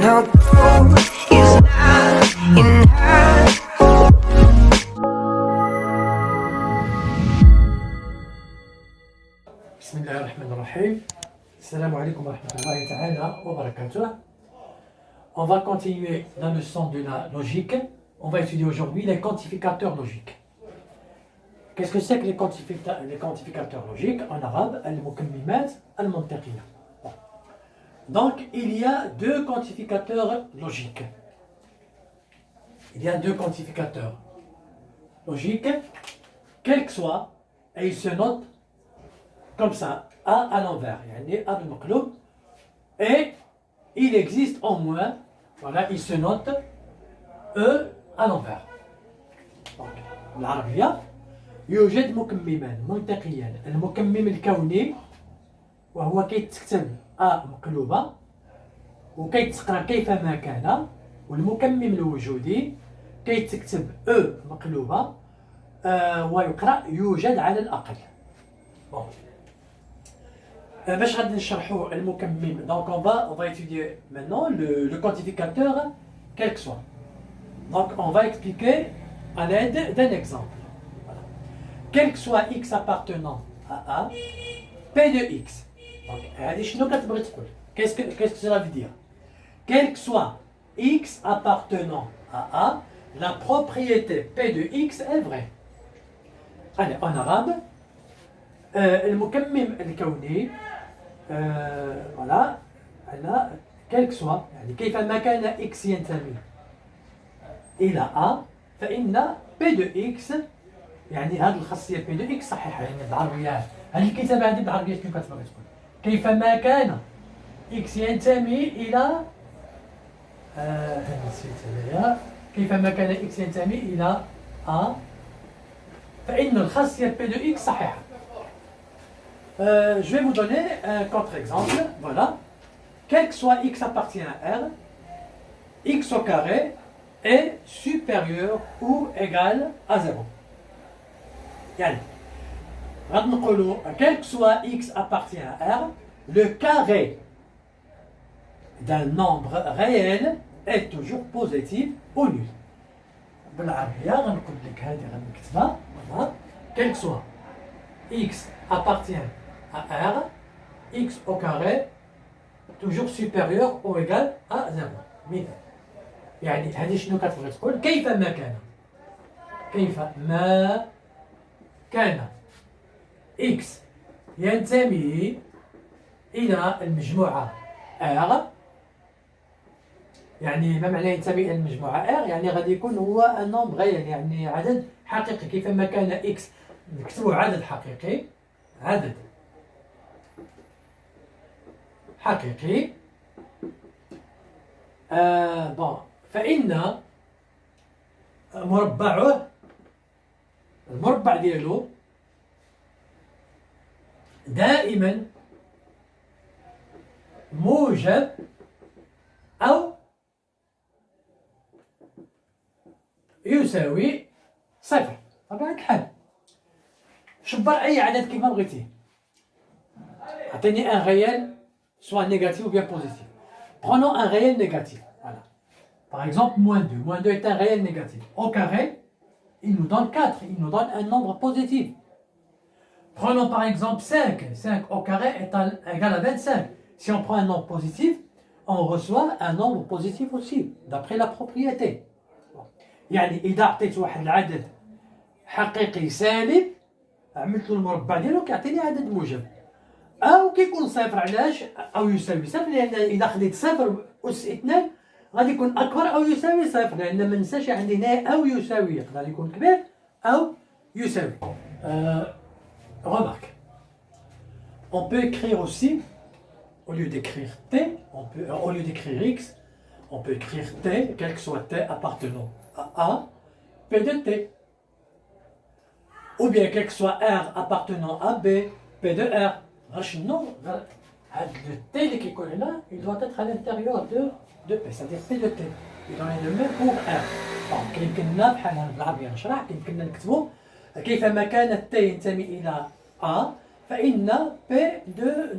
no gold is not in her. بسم الله الرحمن الرحيم. Assalamu alaikum wa rahmatullahi ta'ala wa barakatuh. On va continuer la leçon de la logique. On va étudier aujourd'hui les quantificateurs logiques. Qu'est-ce que c'est que les quantificateurs logiques? En arabe, al-mukammimat al-mantiqiyya. Donc, il y a deux quantificateurs logiques. Il y a deux quantificateurs logiques, quel que soit, et ils se notent comme ça, A à l'envers, yani A al-maqloub, et il existe au moins, voilà, il se note E à l'envers. Donc, العربية يوجد مكممان منطقيان. المكمم الكوني وهو كيتكتب A مقلوبة وكيتقرا كيفما كان، والمكمم الوجودي كيتكتب E مقلوبة ويقرأ يوجد على الأقل. Bon. باش غادي نشرحوا المكمم. Donc on va étudier maintenant le quantificateur quel que soit. Donc on va expliquer à l'aide d'un exemple. Voilà. Quel que soit x appartenant à A, P de x. Donc هذه شنو كتبغي تقول؟ Qu'est-ce que cela veut dire? Quel que soit x appartenant à A, la propriété P de x est vraie. Allez, en arabe, المكمم الكوني voilà أنا quel que soit يعني كيفما كان x ينتمي إلى A فإن P de x يعني هذه الخاصية P de x صحيحة. يعني بالعربية هذه الكتابة هذه بالعربية شنو كتبغي تقول؟ كيفما كان x ينتمي إلى نسيت هنايا كيفما كان x ينتمي إلى A فإن الخاصية P de x صحيحة. Je vais vous donner un contre-exemple. Voilà. Quel que soit x appartient à R, x au carré est supérieur ou égal à 0. Yani, quel que soit x appartient à R, le carré d'un nombre réel est toujours positif ou nul. بالعربية غنقول لك هذه غنكتبها. Quel que soit x appartient à R, x au carré toujours supérieur ou égal à 0. مثال. يعني هذه شنو كتبغي تقول؟ كيفما كان x ينتمي إلى المجموعة R، يعني ما معنى ينتمي إلى المجموعة R؟ يعني غادي يكون هو النومبر غير، يعني عدد حقيقي. كيفما كان x نكتبوا عدد حقيقي، عدد حقيقي فإن مربعه المربع ديالو دائما موجب أو يساوي صفر. طبعا الحال شبر أي عدد كيما بغيتيه. أعطيني ان réel soit négatif ou bien positif. Prenons un réel négatif. Voilà. Par exemple, moins 2. Moins 2 est un réel négatif. Au carré, il nous donne 4. Il nous donne un nombre positif. Prenons par exemple 5. 5 au carré est égal à 25. Si on prend un nombre positif, on reçoit un nombre positif aussi, d'après la propriété. يعني إذا أعطيت واحد العدد حقيقي سالب عملت له المربع ديالو كيعطيني عدد موجب، أو كيكون صفر. علاش؟ أو يساوي صفر، لأن إذا خديت صفر أس 2 غادي يكون أكبر أو يساوي صفر، لأن ما ننساش عندي هنا أو يساوي، يقدر يكون كبير أو يساوي. Remarque, on peut écrire aussi, au lieu d'écrire t, au lieu d'écrire x, on peut écrire t, quel que soit t appartenant à A, p de t. Ou bien quel que soit R appartenant à B, P de R. Non, le T qui est collé là, il doit être à l'intérieur de P, c'est-à-dire P de T. Il en est de même pour R. Donc, يمكننا بحال هذا بالعربية نشرح، يمكننا نكتبوا كيفما كان T ينتمي إلى A فإن P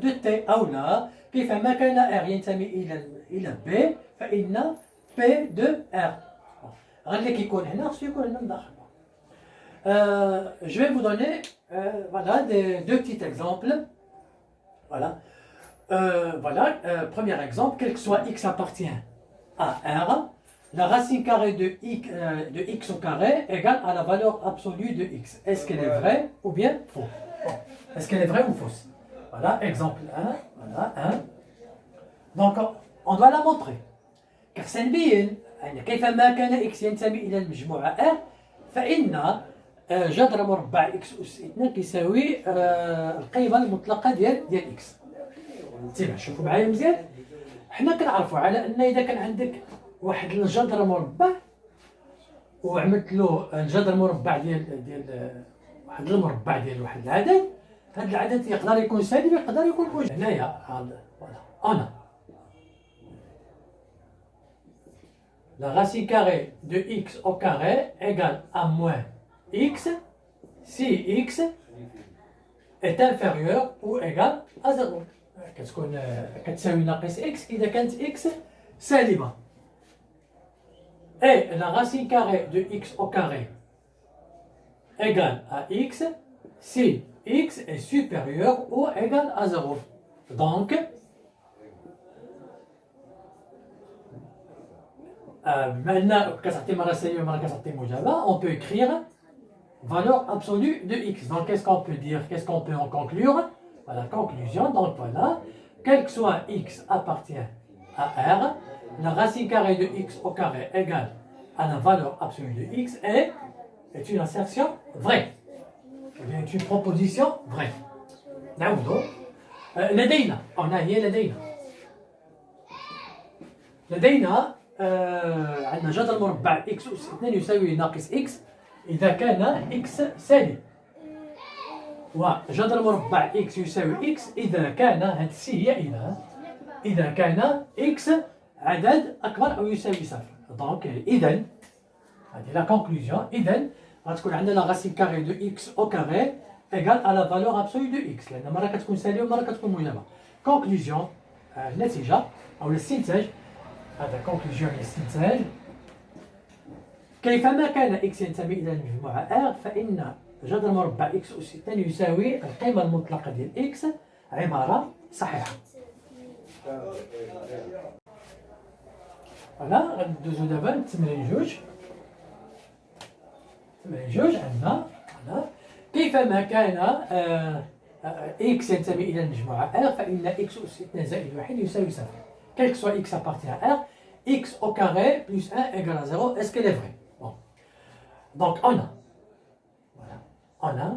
de T، أو لا كيفما كان R ينتمي إلى B فإن P de R. غير اللي كيكون هنا خصو يكون هنا من داخل. Je vais vous donner voilà, deux petits exemples. Voilà. Premier exemple, quel que soit x appartient à R, la racine carrée de x au carré égale à la valeur absolue de x. Est-ce qu'elle est vraie ou bien fausse? Est-ce qu'elle est vraie ou fausse? Voilà, exemple 1. Voilà, 1. Donc, on doit la montrer. car سنبين أن كيفما كان x ينتمي إلى المجموعة R فإن جذر مربع x أس 2 كيساوي القيمة المطلقة ديال x. تبع شوفوا معايا مزيان. حنا كنعرفوا على أن إذا كان عندك واحد الجذر مربع وعملت له الجذر مربع ديال واحد المربع ديال واحد العدد، هذا العدد يقدر يكون سالب يقدر يكون موجب. هنايا أنا la racine carrée de x au carré égale à moins x si x est inférieur ou égal à 0. كتساوي ناقص x إذا كانت x سالبة. Et la racine carrée de x au carré égale à x si x est supérieur ou égal à 0. Donc, on peut écrire valeur absolue de x. Donc, qu'est-ce qu'on peut dire? Qu'est-ce qu'on peut en conclure? Voilà, conclusion. Donc, voilà, quel que soit x appartient à R, la racine carrée de x au carré égale à la valeur absolue de x est une assertion vraie. Eh bien, est une proposition vraie. لدينا عندنا جذر مربع x أس 2 يساوي ناقص x إذا كان x سالب، وجذر مربع x يساوي x إذا كان هاد السي هي إذا كان x عدد أكبر أو يساوي صفر. دونك إذا هذه لا كونكلوزيون. إذا غتكون عندنا لا راسين كاري دو x أو كاري إيكال على فالور أبسولو دو x، لأن مرة كتكون سالبة ومرة كتكون موجبة. كونكلوزيون النتيجة أو الاستنتاج. هذا كونكلوجيون الاستنتاج. كيفما كان x ينتمي إلى المجموعة R فإن جذر مربع x أس 2 يساوي القيمة المطلقة ديال x عبارة صحيحة. فوالا غندوزو دابا للتمرين جوج. تمرين جوج عندنا كيفما كان x ينتمي إلى المجموعة R فإن x أس 2 زائد 1 يساوي 0. Quel que soit x appartient à R, x au carré plus 1 égale à 0, est-ce qu'elle est vraie? Bon. Donc on a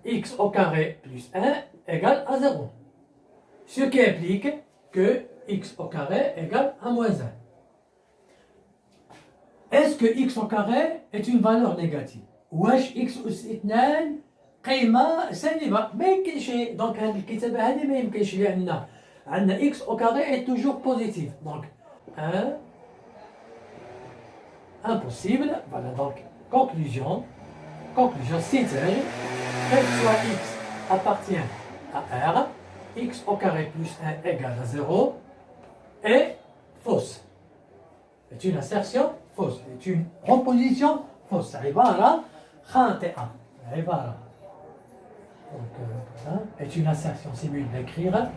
x au carré plus 1 égale à 0. Ce qui implique que x au carré égale à moins 1. Est-ce que x au carré est une valeur négative? واش x أس 2 قيمة سالبة؟ ما يمكنش. دونك هذه الكتابة هذه ما يمكنش لأن عندنا x au carré est toujours positif. Donc 1 impossible. Voilà, donc conclusion synthèse. Quel que soit x appartient à R, x au carré plus 1 égale à 0 est fausse. C'est une assertion fausse. C'est une proposition fausse. عبارة خاطئة. عبارة est une assertion, c'est mieux d'écrire,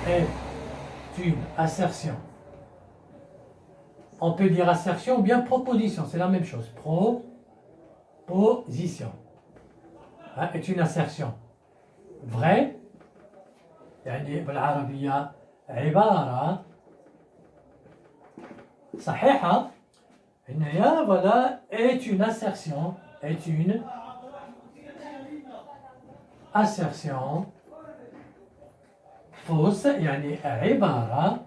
est une assertion. On peut dire assertion ou bien proposition, c'est la même chose. Proposition est une assertion vraie. يعني بالعربية عبارة صحيحة. هنايا voilà est une assertion fausse يعني عبارة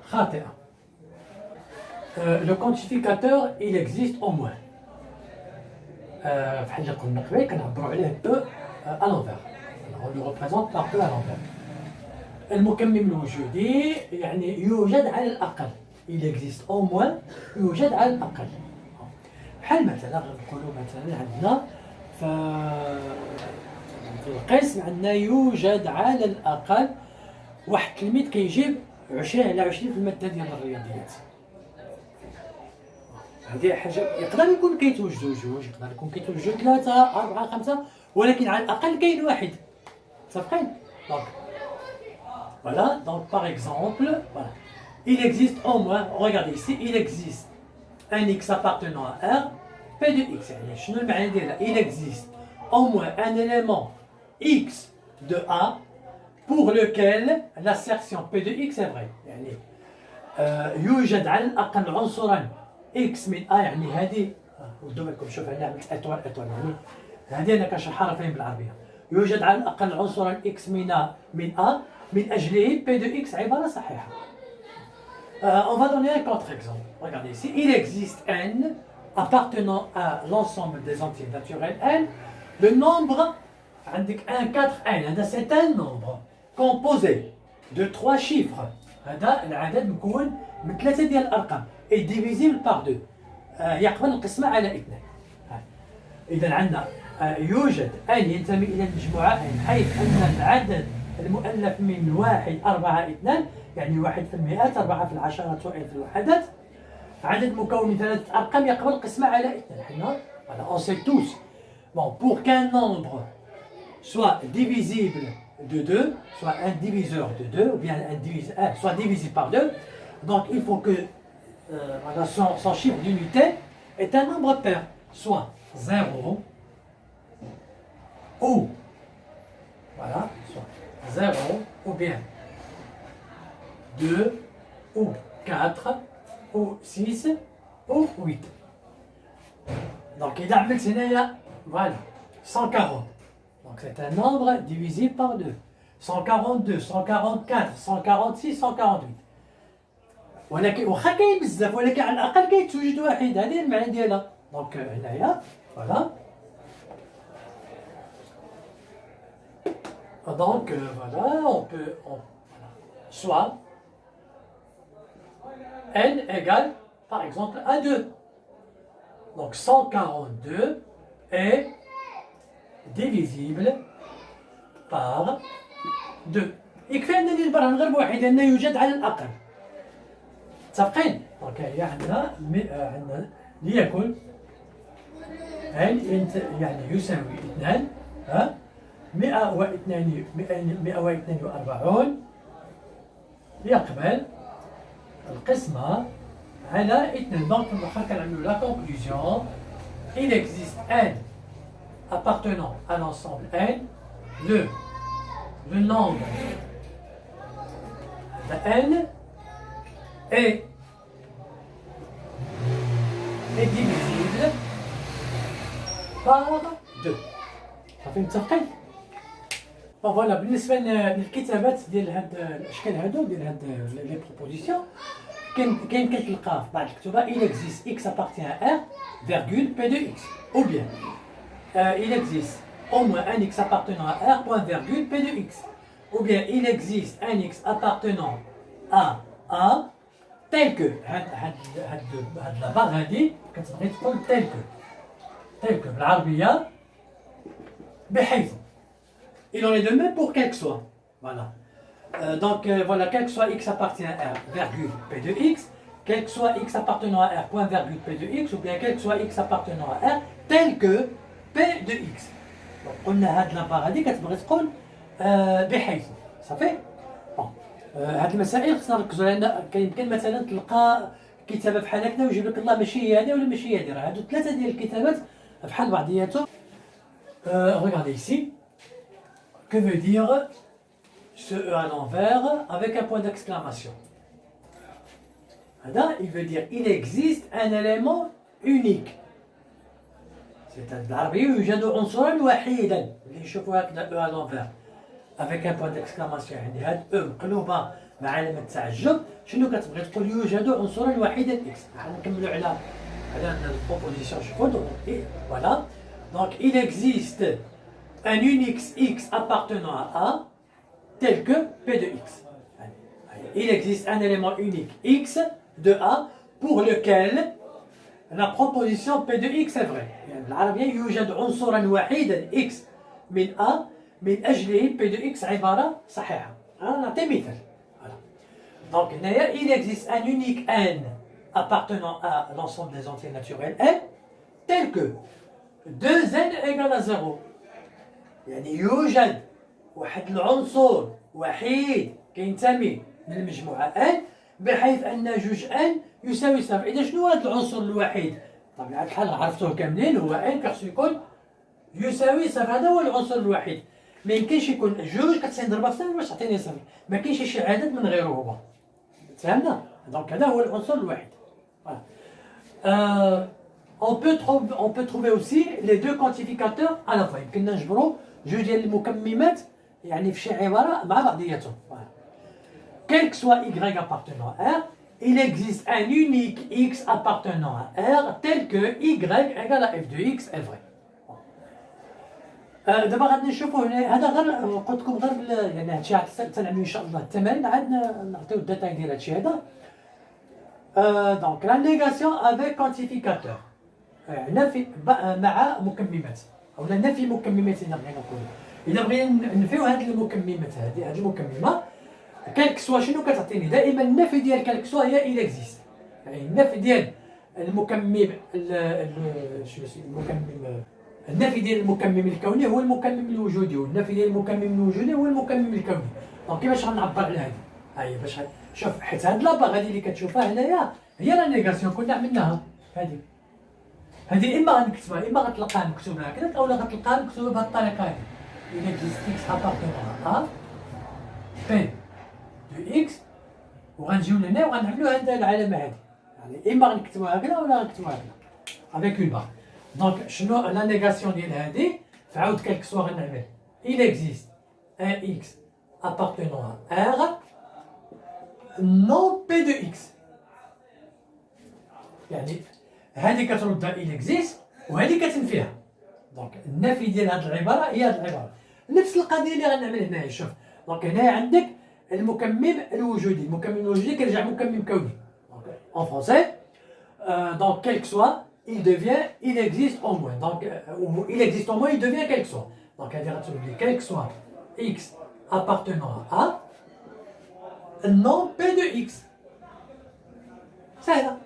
خاطئة. Le quantificateur il existe au moins. بحال اللي قلنا قبل كنعبروا عليه E à l'envers. On le représente par E à l'envers. المكمل الوجودي يعني يوجد على الأقل. Il existe au moins يوجد على الأقل. بحال مثلا غنقولوا مثلا عندنا في في القسم عندنا يوجد على الأقل واحد التلميذ كيجيب 20 على 20 في المادة ديال الرياضيات. هذه حاجة يقدر يكون كيتوجدوا جوج، يقدر يكون كيتوجدوا 3 4 5، ولكن على الأقل كاين واحد. متفقين؟ دونك voilà, donc par exemple, voilà. Il existe au moins, regardez ici, il existe un x appartenant à R, P de x. يعني شنو المعنى ديالها؟ Il existe au moins un élément x de A pour lequel l'assertion P de x est vraie. يعني يوجد على الأقل عنصرا x من A، يعني هذه ودوا بالكم شوف هنا عملت اتوال يعني هذه انا كنشرحها فين بالعربيه. يوجد على الأقل عنصرا x من A من أجله P de x عبارة صحيحة. On va donner un contre-exemple. Regardez ici, il existe n appartenant à l'ensemble des entiers naturels n. Le nombre, عندك 1, 4, n, c'est un nombre composé de 3 chiffres. هذا العدد مكون من 3 ديال الأرقام et divisible par 2. يقبل القسمة على 2. إذا عندنا يوجد n ينتمي إلى المجموعة n، حيث أن العدد المؤلف من 1 4 2، يعني 1 في المئات، 4 في العشرات، و1 في الوحدات. عدد مكون من 3 أرقام يقبل القسمة على 2. حنا on sait tous. Bon, pour qu'un nombre soit divisible de 2, soit un diviseur de 2, ou bien soit divisé par 2, donc il faut que voilà, son chiffre d'unité est un nombre pair, soit 0 ou voilà, soit 0 ou bien 2 ou 4 ou 6 ou 8. Donc il a عملت هنايا voilà 140. Donc c'est un nombre divisible par 2. 142, 144, 146, 148. ولكن واخا كاين بزاف، ولكن على الاقل كيتوجد واحد، هذه المعنى ديالها. دونك هنايا فوالا. Donc voilà, on peut soit n égale par exemple à 2. Donc 142 est divisible par 2. يكفي أنني نبرهن غير بواحد أنه يوجد على الأقل. متفقين؟ دونك هي عندنا ليكن n يعني يساوي 2 142 يقبل القسمة على 2. Donc نبقى كنعملو la conclusion. Il existe n appartenant à l'ensemble n. Le nombre de n est divisible par 2. صافي متفقين؟ فوالا بالنسبه للكتابات ديال هاد الاشكال هادو ديال هاد لي بروبوزيسيون، كاين كتلقاه في بعض الكتبه il existe x appartient à r virgule p de x, ou bien il existe au moins un x appartenant à r point virgule p de x, ou bien il existe un x appartenant à a tel que هاد لا باغ هادي كتبغي تقول tel que بالعربيه بحيث. Il en est de même pour quel que soit. Voilà. Donc voilà, quel que soit x appartient à r, virgule p de x, quel que soit x appartenant à r, point virgule p de x, ou bien quel que soit x appartenant à r, tel que p de x. Donc قلنا هاد لابار هادي كتبغي تقول بحيث. صافي؟ بون. هاد المسائل خصنا نركزوا، لان كيمكن مثلا تلقى كتابه بحال هكذا ويجيب لك الله ماشي هي هذه ولا ماشي هي هذه، راه هادو 3 ديال الكتابات بحال بعضياتهم. Regardez ici. Que veut dire ce E à l'envers avec un point d'exclamation? Il veut dire il existe un élément unique. C'est-à-dire يوجد عنصرا واحدا اللي نشوفوا هكذا E à l'envers avec un point d'exclamation. يعني هاد E مقلوبة مع علامة تعجب. شنو كتبغي تقول؟ يوجد عنصرا واحدا x. نكملوا على البروبوزيسيون. شوفوا voilà. Donc il existe un unique x appartenant à A tel que P de x. Il existe un élément unique x de A pour lequel la proposition P de x est vraie. يعني بالعربية يوجد عنصرا واحدا x من A من أجله بي دو إكس عبارة صحيحة. نعطي مثال. Donc, il existe un unique n appartenant à l'ensemble des entiers naturels n tel que 2n égale à 0. يعني يوجد واحد العنصر وحيد كينتمي للمجموعة n بحيث أن جوج n يساوي صفر. إذا شنو هذا العنصر الوحيد؟ طبيعة الحال عرفتوه كاملين، هو n كخصو يكون يساوي صفر. هذا هو العنصر الوحيد. ما يمكنش يكون جوج كتساوي نضربها في صفر باش تعطيني صفر، ما كاينش شي عدد من غيره هو. فهمنا؟ دونك هذا هو العنصر الوحيد. On peut trouver aussi les deux quantificateurs à la fois. يمكننا نجبروا جوج ديال المكممات يعني في شي عبارة مع بعضياتهم. Quel que soit y appartenant à R, il existe un unique x appartenant à R tel que y égale à f de x est vrai. دابا غادي نشوفوا هنا، هذا غير قلت لكم غير يعني هادشي عاد تنعملوا ان شاء الله التمارين عاد نعطيو الديتاي ديال هادشي هذا. دونك لا نيغاسيون افيك كونتيفيكاتور، نفي مع مكممات او نفي مكممات. الا بغينا نقولوا، الا بغينا ننفيو هاد المكممات هاد المكممه كالك سوا شنو كتعطيني؟ دائما النفي ديال كالك سوا هي إل إكزيست. يعني النفي ديال المكمم النفي ديال المكمم الكوني هو المكمم الوجودي، والنفي ديال المكمم الوجودي هو المكمم الكوني. دونك كيفاش غنعبر على هذه؟ ها هي باش شوف، حيت هاد لاباغ هذه اللي كتشوفها هنايا هي لا نيغاسيون كنا عملناها. هذه اما غنكتبها اما غتلقاها مكتوبه هكذا، اولا غتلقاها مكتوبه بهذه الطريقه هذه. إلا إكزيست إكس أبارتونون أ بي دو إكس، وغنجيو لهنا وغنعملو هاد العلامه هذه. يعني اما غنكتبوها هكذا ولا غنكتبوها هكذا افيك اون بار. دونك شنو لا نيغاسيون ديال هذه؟ فعاود كالك سوا غنعمل il existe un x appartenant à R non p de x. يعني هذه كترد il existe وهذه كتنفيها. دونك النفي ديال هذه العباره هي هذه العباره. نفس القضيه اللي غنعمل هنايا. شوف دونك هنا عندك المكمم الوجودي، المكمم الوجودي كيرجع مكمم كوني. دونك en français donc quel que soit il devient il existe au moins. Donc il existe au moins il devient quel que soit. Donc هذه غتولي quel que soit x appartenant à A non p de x. سهله.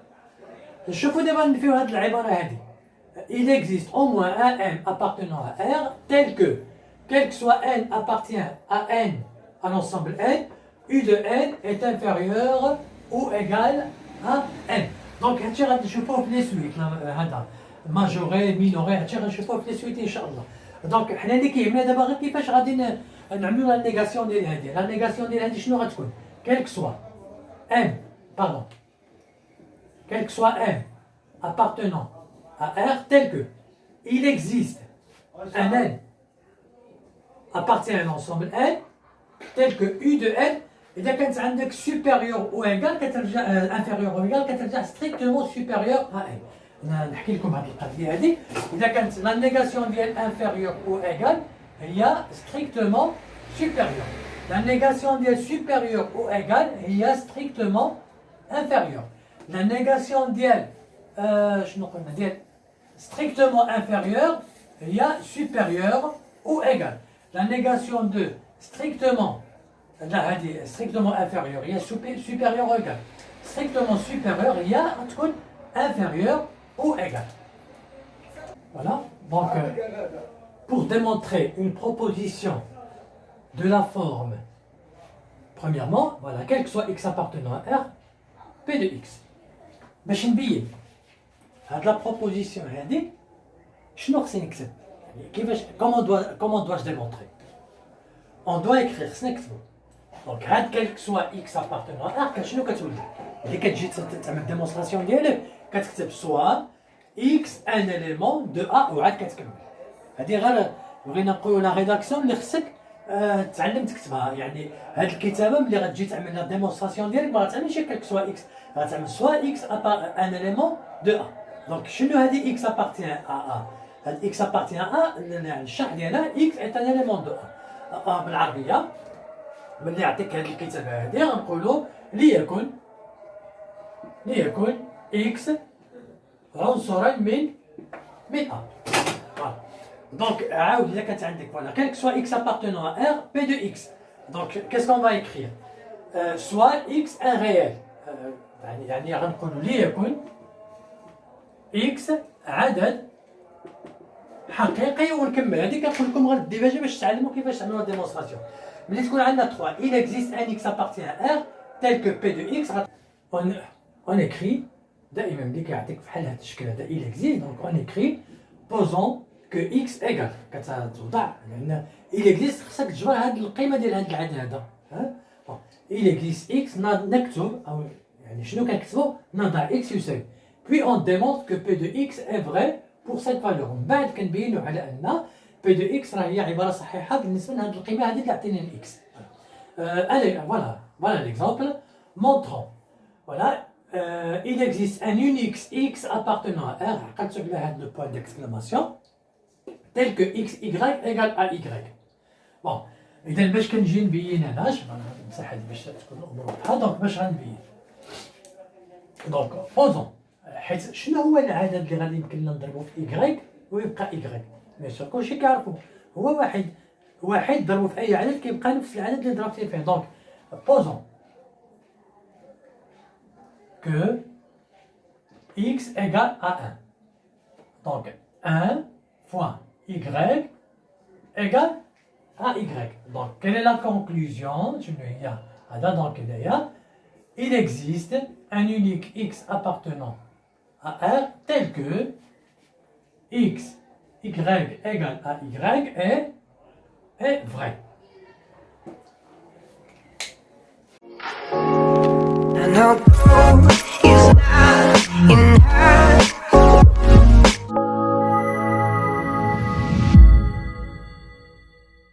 شوفوا دابا نفيو هذه العباره هذه. Il existe au moins un n appartenant à R tel que quel que soit n appartient à n à l'ensemble n, u de n est inférieur ou égal à n. دونك هادشي غادي نشوفوه في لي سويت. هذا ماجوري مينوري هادشي غنشوفوه في لي سويت ان شاء الله. دونك حنا اللي كيهمنا دابا غير كيفاش غادي نعملو لا نيغاسيون ديال هادي. لا نيغاسيون ديال هادي شنو غتكون؟ كيلك سوا ام باردون كيلك سوا ام appartenant à R tel que il existe un n appartient à l'ensemble n tel que u de n. إذا كانت عندك supérieur ou égal كترجع inférieur ou égal كترجع strictement supérieur à n. نحكي لكم هذه القضية هذه. إذا كانت لا نيغاسيون ديال inférieur ou égal هي strictement supérieur. لا نيغاسيون ديال supérieur ou égal هي strictement inférieur. لا نيغاسيون ديال شنو قلنا ديال strictement inférieur هي supérieur ou égal. La négation de strictement strictement inférieur هي supérieur ou égal. Strictement supérieur هي تكون inférieur ou égal. Voilà. Donc pour démontrer une proposition de la forme, premièrement, voilà, quel que soit x appartenant à R, p de x. باش نبين هاد لا بروبوزيسيون هادي شنو خصني نكتب؟ يعني كيفاش كومون دواش ديمونطري؟ اون دوا اكريغ خصنا نكتبو. دونك هاد كالك سوا اكس ابارتونون ار شنو كتولي؟ ملي كتجي تعمل ديمونستراسيون ديالك كتكتب سوا اكس ان اليمون دو ا وعاد كتكمل. هادي غير بغينا نقولوا لا ريداكسيون اللي خصك تعلم تكتبها. يعني هاد الكتابه ملي غتجي تعمل لا ديمونستراسيون ديالك ما غتعملش كالك سوا اكس، غتعمل سوا اكس ان اليمون دو ا. دونك شنو هادي اكس ابارتيان ا؟ هاد اكس ابارتيان ا يعني الشرح ديالها اكس ايت ان اليمون دو ا. بالعربيه ملي يعطيك هاد الكتابه هادي غنقولوا ليكن اكس عنصرا من ا. Donc, voilà, quel que soit x appartenant à R, P de x. Donc, qu'est-ce qu'on va écrire? Soit x un réel. يعني غنقولوا ليه يكون x عدد حقيقي ونكمل. هذه كنقول لكم غير ديفاجي باش تعلموا كيفاش تعملوا لا ديمونستراسيون. ملي تكون عندنا 3 il existe un x appartient à R tel que P de x on écrit دائما ملي كيعطيك بحال هذا الشكل هذا il existe donc on écrit posons que x égale كتوضع لان il existe خصك تجبر هذه القيمه ديال هذا العدد هذا il existe x نكتب او يعني شنو كنكتبوا نضع x يساوي puis on démontre que P de x est vrai pour cette valeur ومن بعد كنبينوا على ان P de x راه هي عباره صحيحه بالنسبه لهذه القيمه هذه اللي عطينا x. Allez, voilà l'exemple. Montrons. Voilà, il existe un unique x appartenant à R, le point d'exclamation, tel que xy égale à y. Bon, إذا باش كنجي نبين هنا نمسح هذه باش تكون الأمور واضحة دونك باش غنبين. دونك بوزون حيت شنو هو العدد اللي غادي يمكن لنا نضربو في y ويبقى y؟ بيان سور كلشي كيعرفو هو واحد ضربو في أي عدد كيبقى نفس العدد اللي ضربتيه فيه. دونك بوزون que x égale à 1. Donc 1 fois y égale à y. Donc quelle est la conclusion? Donc il existe un unique x appartenant à R tel que x, y égale à y est vrai. And although it's not in